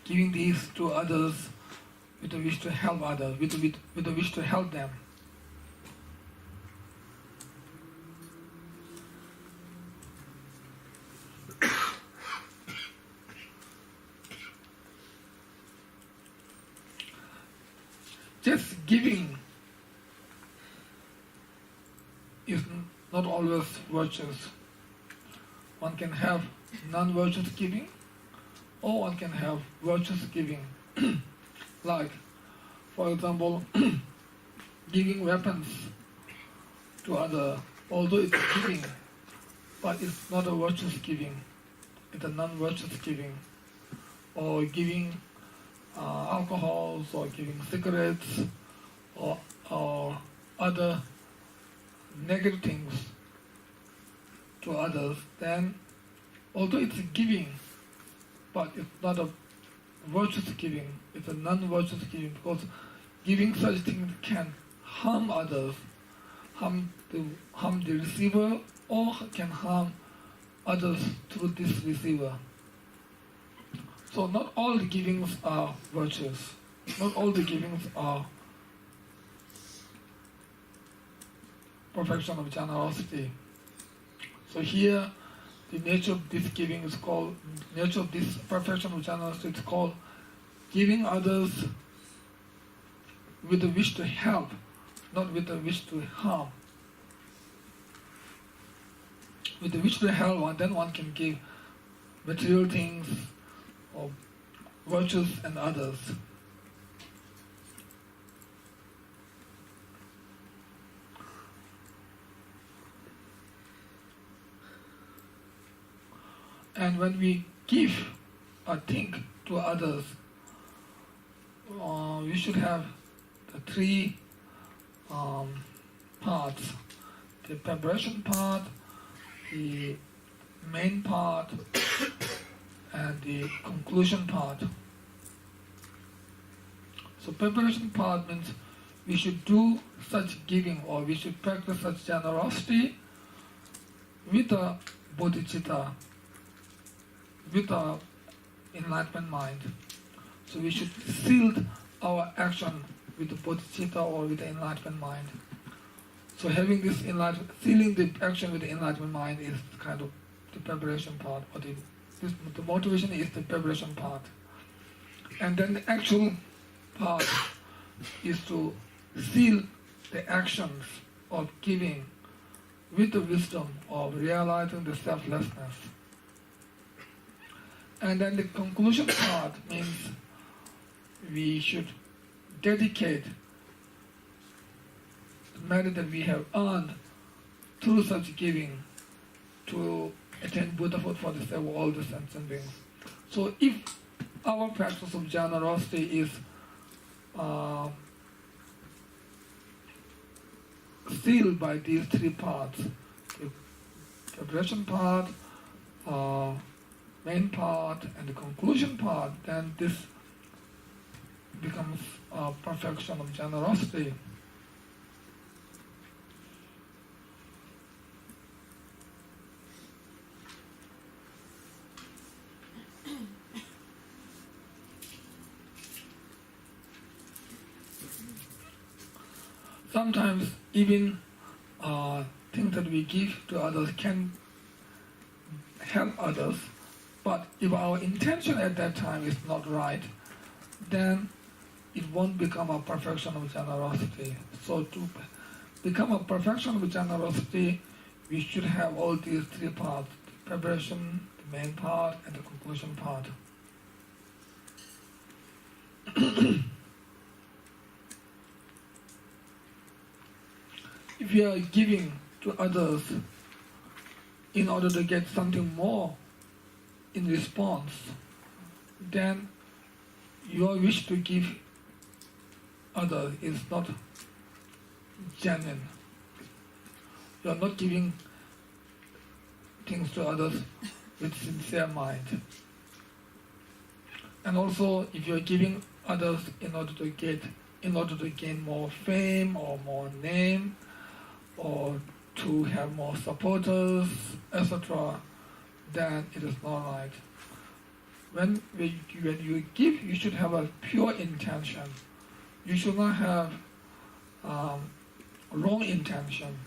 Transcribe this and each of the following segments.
giving these to others with a wish to help others, with a wish to help them. Just giving is not always virtuous. One can have non-virtuous giving, or one can have virtuous giving. Like, for example, giving weapons to others, although it's giving, but it's not a virtuous giving, it's a non-virtuous giving. Or giving alcohols, or giving cigarettes, or other negative things to others, then although it's giving, but it's not a virtuous giving, it's a non-virtuous giving, because giving such things can harm others, harm the receiver, or can harm others through this receiver. So not all the givings are virtuous, not all the givings are perfection of generosity. So here, the nature of this giving is called, nature of this perfection of generosity is called giving others with a wish to help, not with a wish to harm. With the wish to help, then one can give material things or virtues and others. And when we give a thing to others, we should have the three parts: the preparation part, the main part, and the conclusion part. So preparation part means we should do such giving, or we should practice such generosity with a bodhicitta, with our enlightenment mind. So we should seal our action with the bodhicitta or with the enlightenment mind. So having this sealing the action with the enlightenment mind is kind of the preparation part, or the motivation is the preparation part. And then the actual part is to seal the actions of giving with the wisdom of realizing the selflessness. And then the conclusion part means we should dedicate the merit that we have earned through such giving to attain Buddhahood for the sake of all the sentient beings. So if our practice of generosity is sealed by these three parts, the preparation part, main part, and the conclusion part, then this becomes a perfection of generosity. Sometimes even things that we give to others can help others, but if our intention at that time is not right, then it won't become a perfection of generosity. So to become a perfection of generosity, we should have all these three parts: the preparation, the main part, and the conclusion part. If you are giving to others in order to get something more in response, then your wish to give others is not genuine. You are not giving things to others with sincere mind. And also, if you are giving others in order to gain more fame or more name, or to have more supporters, etc., then it is not right. when you give, you should have a pure intention. You should not have wrong intention.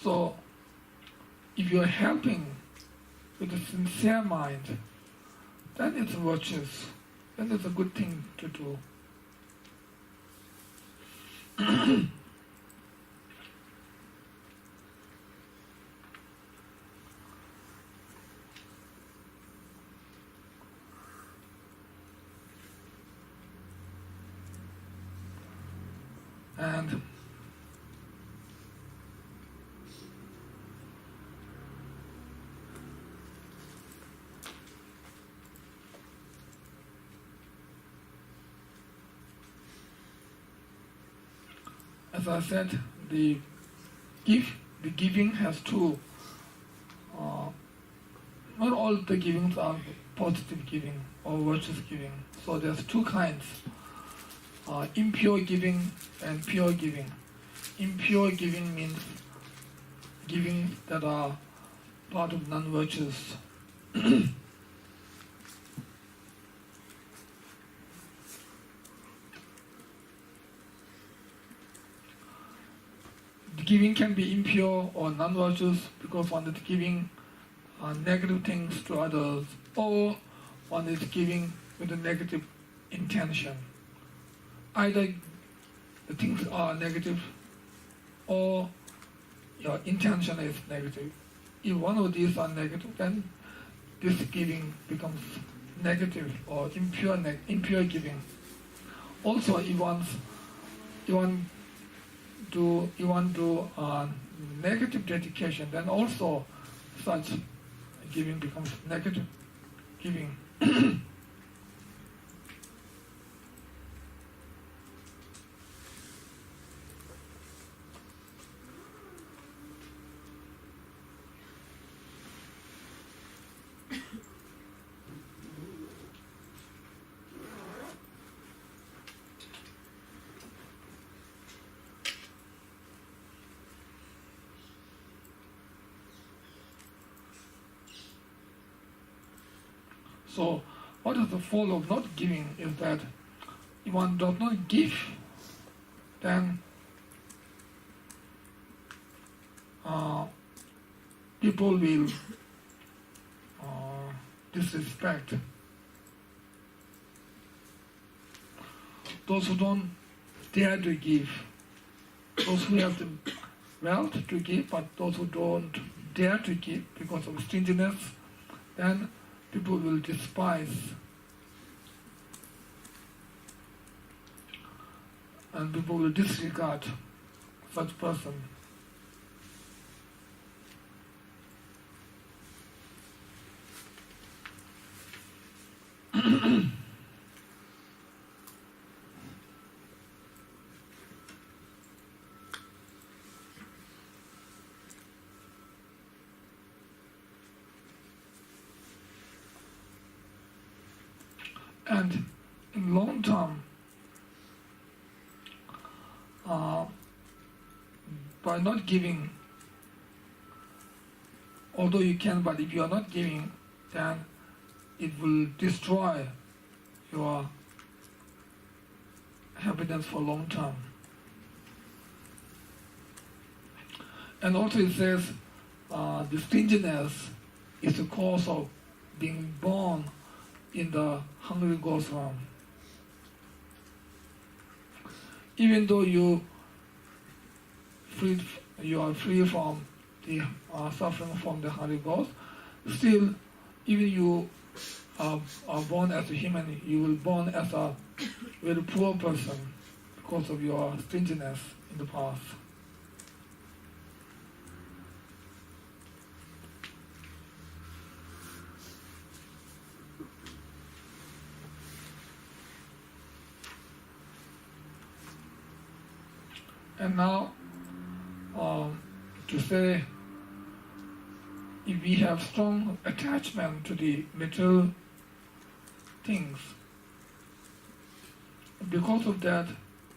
So, if you are helping with a sincere mind, then it's virtuous. Then it's a good thing to do. And as I said, the giving has two. Not all the givings are positive giving or virtuous giving. So there's two kinds: impure giving and pure giving. Impure giving means giving that are part of non-virtuous. The giving can be impure or non-virtuous because one is giving negative things to others, or one is giving with a negative intention. Either the things are negative or your intention is negative. If one of these are negative, then this giving becomes negative or impure giving. Also, if you want to negative dedication, then also such giving becomes negative giving. So, what is the fall of not giving is that if one does not give, then people will disrespect. Those who don't dare to give, those who have the wealth to give, but those who don't dare to give because of stinginess, then people will despise, and people will disregard such person. And in long term, by not giving, although you can, but if you are not giving, then it will destroy your happiness for long term. And also it says the stinginess is the cause of being born in the hungry ghost realm. Even though you are free from the suffering from the hungry ghost, still, even you are born as a human, you will born as a very poor person because of your stinginess in the past. And now, to say, if we have strong attachment to the material things, Because of that,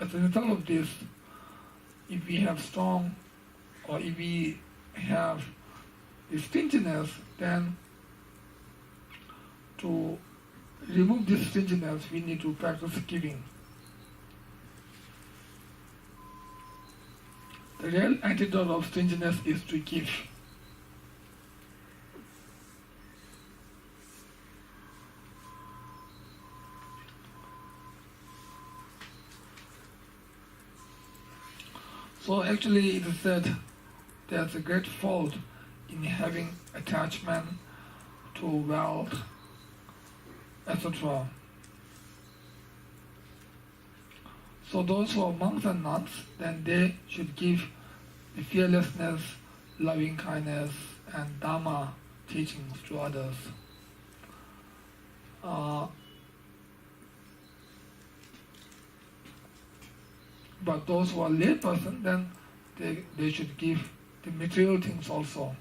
as a result of this, if we have strong, or if we have this stinginess, then to remove this stinginess, we need to practice giving. The real antidote of stinginess is to give. So actually it is said there's a great fault in having attachment to wealth, etc. So those who are monks and nuns, then they should give the fearlessness, loving kindness, and Dharma teachings to others. But those who are lay person, then they should give the material things also.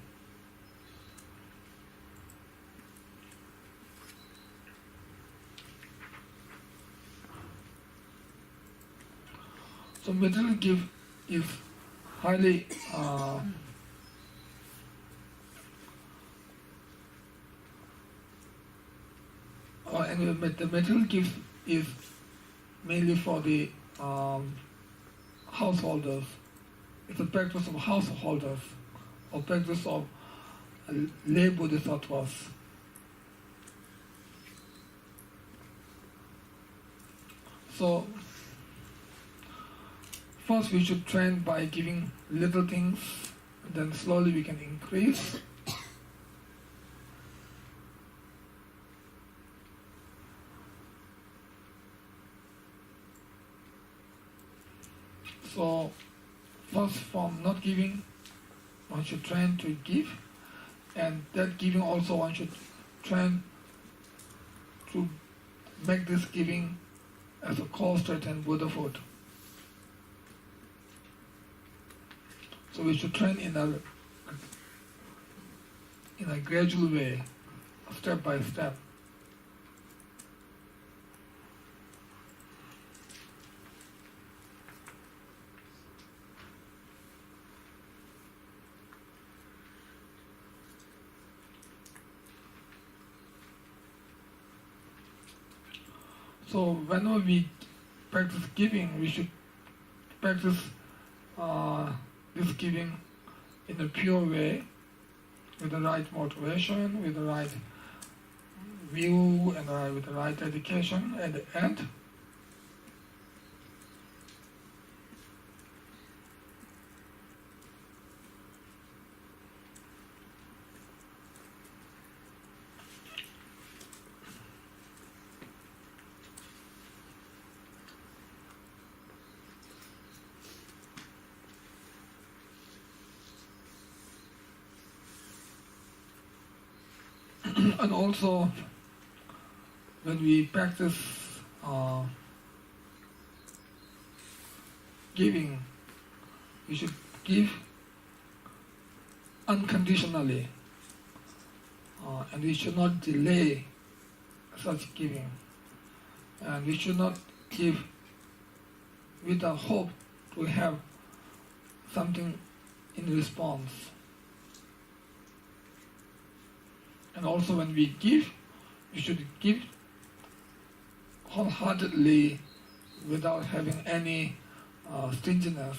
So material gift is highly anyway, the material gift is mainly for the householders. It's a practice of householders, or practice of lay bodhisattvas. So first we should train by giving little things, and then slowly we can increase. So first from not giving, one should train to give, and that giving also one should train to make this giving as a cause to attain Buddhahood. So we should train in a gradual way, step by step. So whenever we practice giving, we should practice this giving in a pure way, with the right motivation, with the right view, and with the right dedication at the end. And also, when we practice giving, we should give unconditionally, and we should not delay such giving, and we should not give with a hope to have something in response. And also when we give, we should give wholeheartedly without having any stinginess.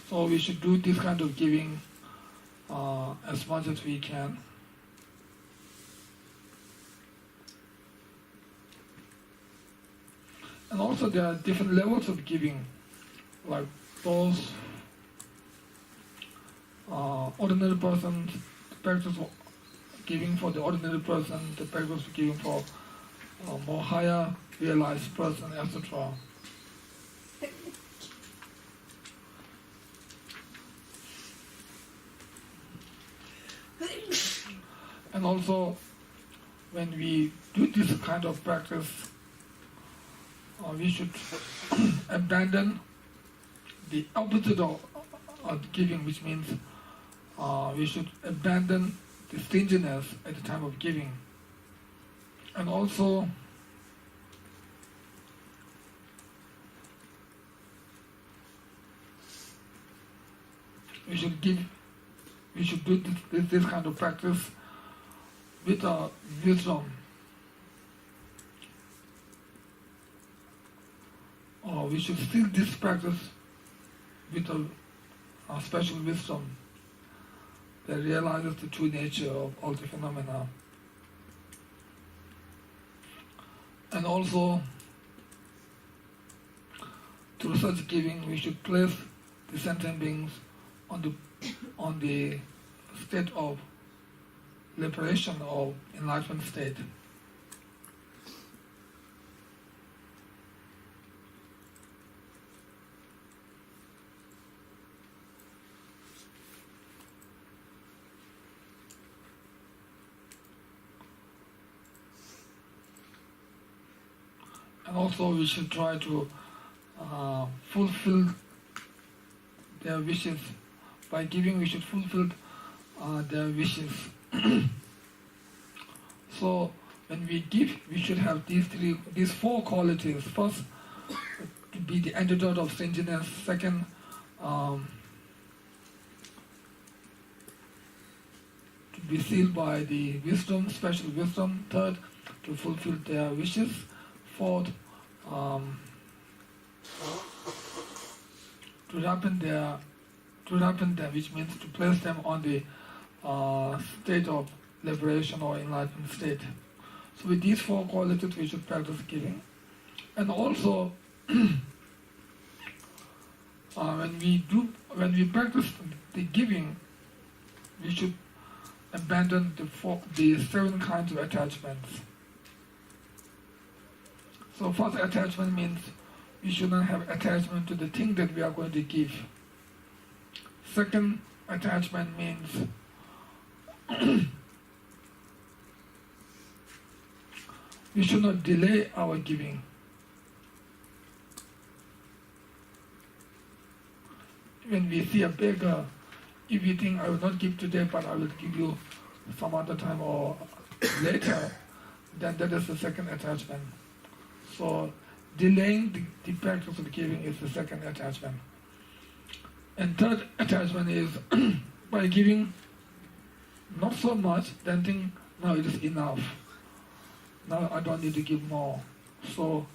So we should do this kind of giving as much as we can. And also there are different levels of giving, like those ordinary persons, the practice of giving for the ordinary person, the practice of giving for more higher realized person, etc. And also, when we do this kind of practice, we should abandon the opposite of giving, which means we should abandon the stinginess at the time of giving. And also, we should do this kind of practice with wisdom. Or we should still this practice with a special wisdom that realizes the true nature of all the phenomena. And also, through such giving, we should place the sentient beings on the state of liberation or enlightenment state. And also we should try to fulfill their wishes. By giving, we should fulfill their wishes. So when we give, we should have these four qualities. First, to be the antidote of stinginess. Second, to be sealed by the wisdom, special wisdom. Third, to fulfill their wishes. Fourth, to ripen them, which means to place them on the state of liberation or enlightenment state. So with these four qualities we should practice giving. And also when we practice the giving, we should abandon the 7 kinds of attachments. So first attachment means we should not have attachment to the thing that we are going to give. Second attachment means we should not delay our giving. When we see a beggar, if we think I will not give today but I will give you some other time or later, then that is the second attachment. So delaying the practice of giving is the second attachment. And third attachment is by giving not so much, then think, now it is enough. Now I don't need to give more. So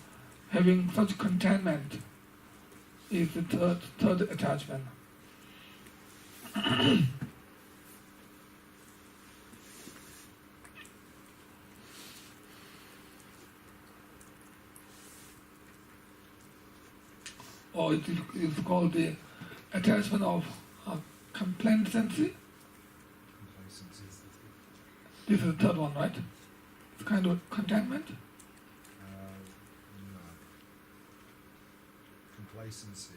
having such contentment is the third attachment. Or it is called the attachment of complacency. This is the third one, right? It's kind of contentment. No. Complacency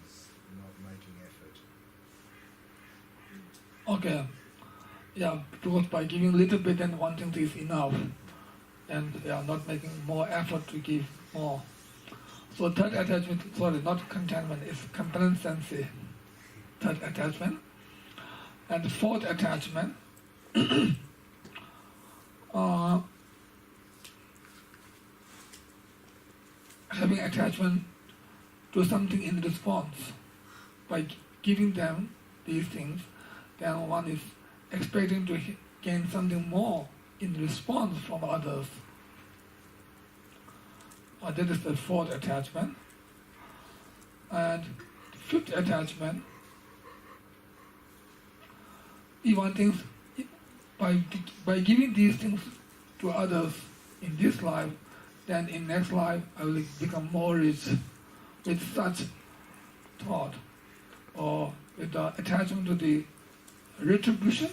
is not making effort. Okay. Yeah, because by giving a little bit then one thing is enough. And not making more effort to give more. So third attachment, not contentment, it's complacency. Third attachment. And the fourth attachment, having attachment to something in response. By giving them these things, then one is expecting to gain something more in response from others. That is the fourth attachment. And the fifth attachment, if one thinks by giving these things to others in this life, then in next life I will become more rich with such thought, or with the attachment to the retribution.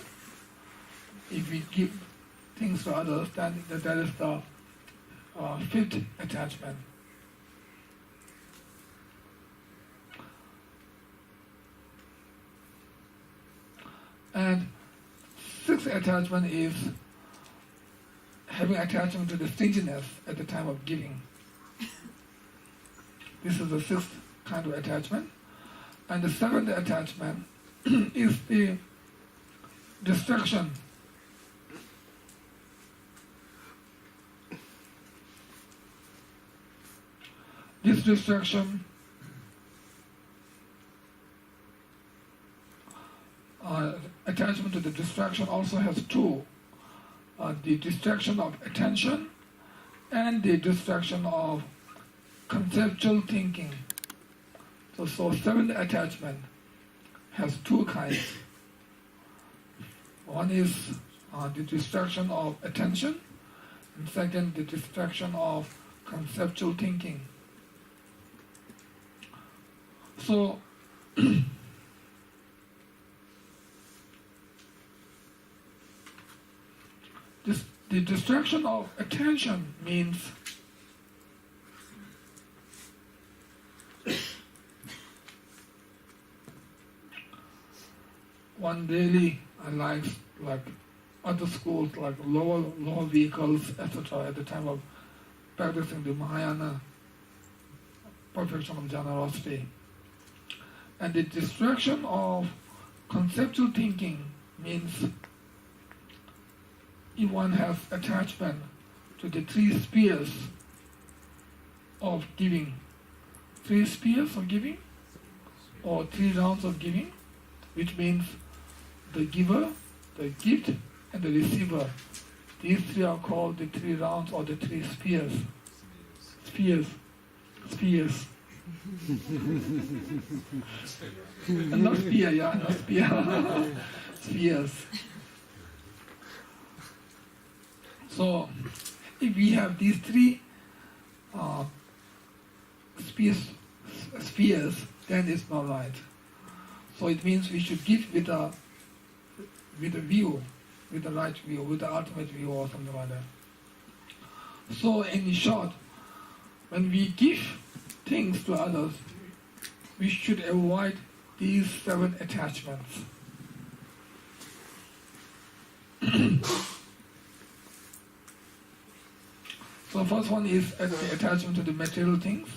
If we give things to others, then that is the fifth attachment. And sixth attachment is having attachment to the stinginess at the time of giving. This is the sixth kind of attachment. And the seventh attachment is the distraction. This distraction attachment to the distraction also has two. The distraction of attention and the distraction of conceptual thinking. So seventh attachment has two kinds. One is the distraction of attention, and second, the distraction of conceptual thinking. So, the distraction of attention means one really likes like other schools, like lower vehicles, etc. at the time of practicing the Mahayana perfection of generosity. And the distraction of conceptual thinking means if one has attachment to the three spheres of giving, three spheres of giving, or three rounds of giving, which means the giver, the gift, and the receiver. These three are called the three rounds or the three spheres. Spheres. Not spear, yeah, not spear. Spheres. So, if we have these three spheres, then it's not right. So it means we should give with a view, with the right view, with the ultimate view or something like that. So in short, when we give things to others, we should avoid these 7 attachments. So first one is the attachment to the material things.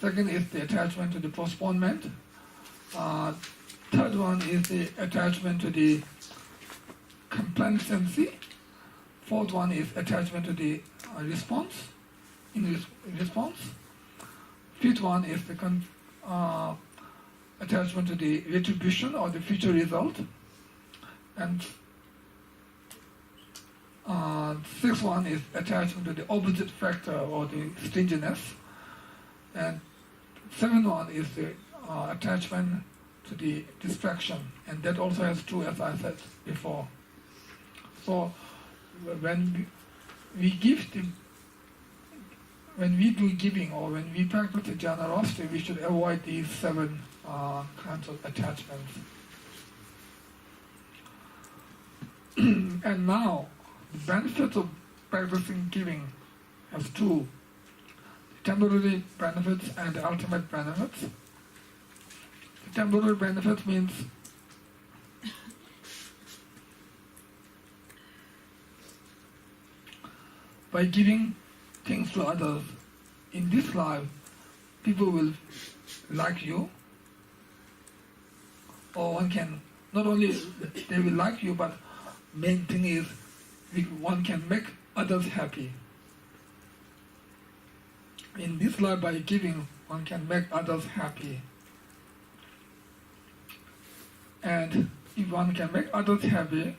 Second is the attachment to the postponement. Third one is the attachment to the complacency. Fourth one is attachment to the response. Fifth one is the attachment to the retribution or the future result. And sixth one is attachment to the opposite factor or the stinginess. And seventh one is the attachment to the distraction, and that also has 2, as I said before. So when we do giving or when we practice the generosity, we should avoid these 7 kinds of attachments. And now, the benefits of practicing giving has 2: temporary benefits and the ultimate benefits. The temporary benefits means by giving things to others, in this life, people will like you, or one can, not only they will like you, but main thing is one can make others happy. In this life, by giving, one can make others happy. And if one can make others happy,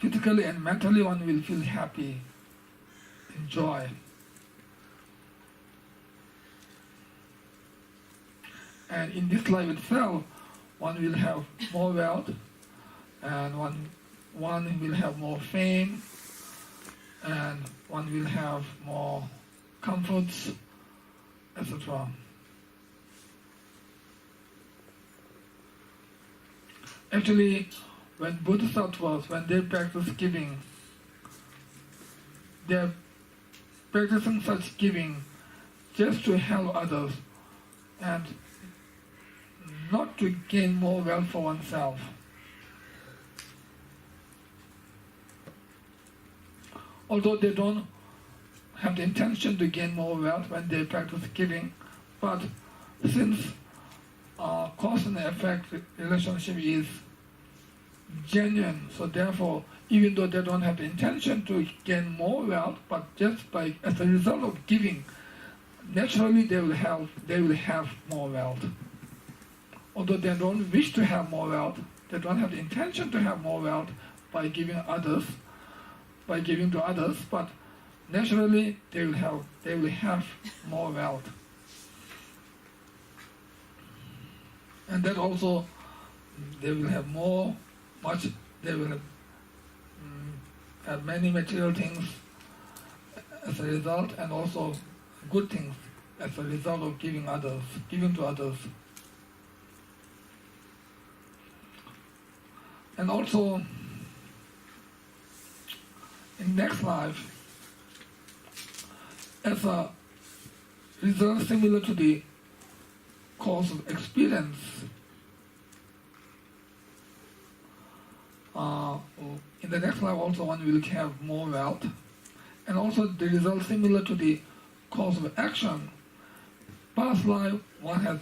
physically and mentally one will feel happy, joy. And in this life itself, one will have more wealth, and one will have more fame, and one will have more comforts, etc. Actually, when Bodhisattvas, when they practice giving, they're practicing such giving just to help others and not to gain more wealth for oneself. Although they don't have the intention to gain more wealth when they practice giving, but since cause and effect relationship is genuine, so therefore, even though they don't have the intention to gain more wealth, but just by as a result of giving, naturally they will have more wealth. Although they don't wish to have more wealth, they don't have the intention to have more wealth by giving to others, but naturally they will have more wealth. And that also they will have they will have many material things as a result, and also good things as a result of giving to others. And also in next life, as a result similar to the cause of experience, in the next life also one will have more wealth, and also the result similar to the cause of action. Past life one has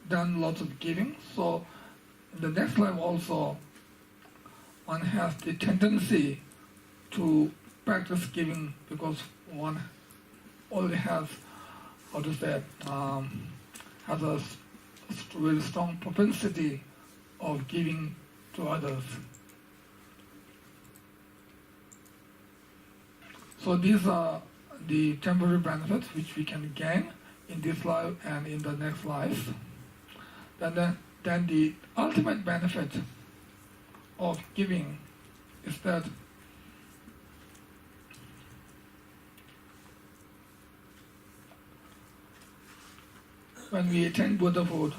done lots of giving, so in the next life also one has the tendency to practice giving because one already has, has a very strong propensity of giving to others. So these are the temporary benefits which we can gain in this life and in the next life. Then the ultimate benefit of giving is that when we attain Buddhahood,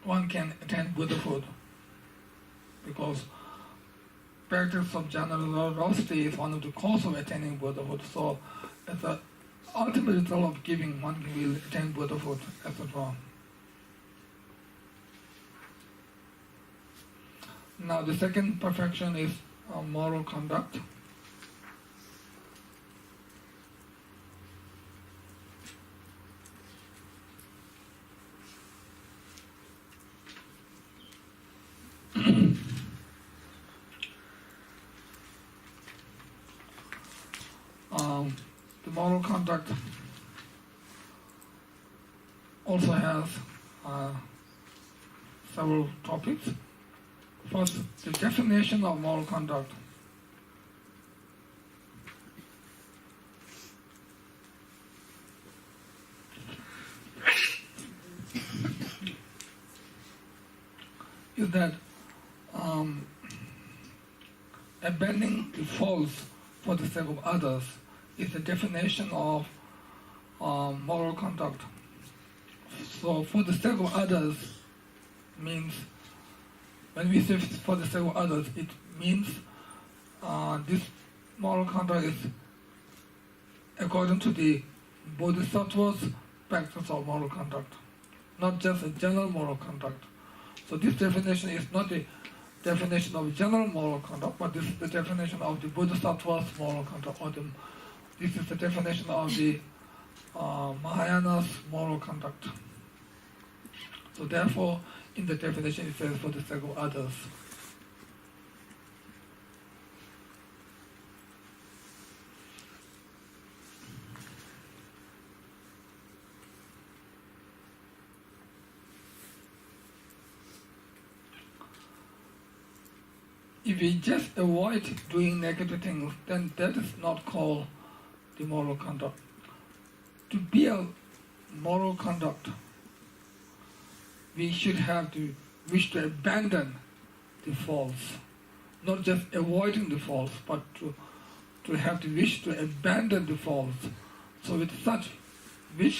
one can attain Buddhahood because practice of generosity is one of the causes of attaining Buddhahood. So as the ultimate result of giving, one will attain Buddhahood, etc. Now the second perfection is moral conduct. The moral conduct also has several topics. First, the definition of moral conduct. Is that abandoning the faults for the sake of others is the definition of moral conduct. So for the sake of others means, when we say for the sake of others, it means this moral conduct is according to the Bodhisattva's practice of moral conduct, not just a general moral conduct. So this definition is not the definition of general moral conduct, but this is the definition of the Bodhisattva's moral conduct, or this is the definition of the Mahayana's moral conduct. So therefore, in the definition it says for the sake of others. If we just avoid doing negative things, then that is not called the moral conduct. To be a moral conduct, we should have to wish to abandon the faults, not just avoiding the faults, but to have the wish to abandon the faults. So with such wish,